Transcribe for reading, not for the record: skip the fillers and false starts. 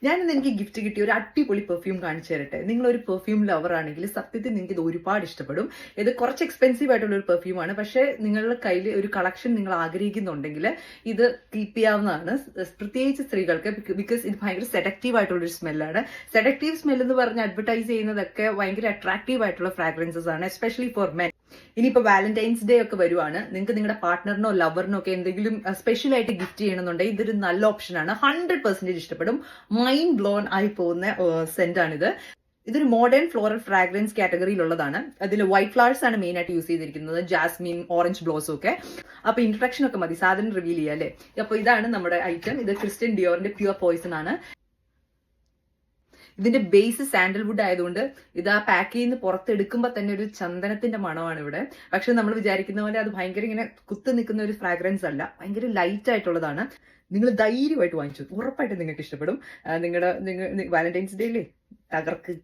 ഞാനിന്ന് എനിക്ക് ഗിഫ്റ്റ് കിട്ടിയ ഒരു അടിപൊളി പെർഫ്യൂം കാണിച്ചു തരട്ടെ. നിങ്ങളൊരു പെർഫ്യൂം ലവർ ആണെങ്കിൽ സത്യത്തിൽ നിങ്ങൾക്ക് ഇത് ഒരുപാട് ഇഷ്ടപ്പെടും. ഇത് കുറച്ച് എക്സ്പെൻസീവ് ആയിട്ടുള്ള ഒരു പെർഫ്യൂമാണ്. പക്ഷേ നിങ്ങളുടെ കയ്യിൽ ഒരു കളക്ഷൻ നിങ്ങൾ ആഗ്രഹിക്കുന്നുണ്ടെങ്കിൽ ഇത് കീപ്പ് ചെയ്യാവുന്നതാണ്. പ്രത്യേകിച്ച് സ്ത്രീകൾക്ക്, ബിക്കോസ് ഇത് ഭയങ്കര സെഡക്റ്റീവ് ആയിട്ടുള്ള ഒരു സ്മെല്ലാണ്. സെഡക്റ്റീവ് സ്മെൽ എന്ന് പറഞ്ഞ് അഡ്വർടൈസ് ചെയ്യുന്നതൊക്കെ ഭയങ്കര അട്രാക്റ്റീവ് ആയിട്ടുള്ള ഫ്രാഗ്രൻസസ് ആണ്, എസ്പെഷ്യലി ഫോർ മെൻ. ഇനിയിപ്പോ വാലന്റൈൻസ് ഡേ ഒക്കെ വരുവാണ്, നിങ്ങൾക്ക് നിങ്ങളുടെ പാർട്ട്ണറിനോ ലവറിനോ ഒക്കെ എന്തെങ്കിലും സ്പെഷ്യൽ ആയിട്ട് ഗിഫ്റ്റ് ചെയ്യണമെന്നുണ്ടെങ്കിൽ ഇതൊരു നല്ല ഓപ്ഷനാണ്. 100% ഇഷ്ടപ്പെടും. മൈൻഡ് ബ്ലോൺ ആയി പോകുന്ന സെന്റാണിത്. ഇതൊരു മോഡേൺ ഫ്ലോറൽ ഫ്രാഗ്രൻസ് കാറ്റഗറിയിലുള്ളതാണ്. അതിൽ വൈറ്റ് ഫ്ലവേഴ്സ് ആണ് മെയിൻ ആയിട്ട് യൂസ് ചെയ്തിരിക്കുന്നത്, ജാസ്മിൻ, ഓറഞ്ച് ബ്ലോസും ഒക്കെ. അപ്പൊ ഇൻട്രഡക്ഷൻ ഒക്കെ മതി, സാധനം റിവീൽ ചെയ്യാം അല്ലേ. അപ്പൊ ഇതാണ് നമ്മുടെ ഐറ്റം. ഇത് ക്രിസ്റ്റ്യൻ ഡിയോറിന്റെ പ്യുവർ പോയിസൺ ആണ്. ഇതിന്റെ ബേസ് സാൻഡൽവുഡ് ആയതുകൊണ്ട് ഇത് ആ പാക്കിൽ നിന്ന് പുറത്തെടുക്കുമ്പോൾ തന്നെ ഒരു ചന്ദനത്തിന്റെ മണമാണ് ഇവിടെ. പക്ഷെ നമ്മൾ വിചാരിക്കുന്ന പോലെ അത് ഭയങ്കര ഇങ്ങനെ കുത്തു നിൽക്കുന്ന ഒരു ഫ്രാഗ്രൻസ് അല്ല, ഭയങ്കര ലൈറ്റ് ആയിട്ടുള്ളതാണ്. നിങ്ങൾ ധൈര്യമായിട്ട് വാങ്ങിച്ചു, ഉറപ്പായിട്ട് നിങ്ങൾക്ക് ഇഷ്ടപ്പെടും. നിങ്ങളുടെ വാലന്റൈൻസ് ഡേയിലേ തകർക്ക്.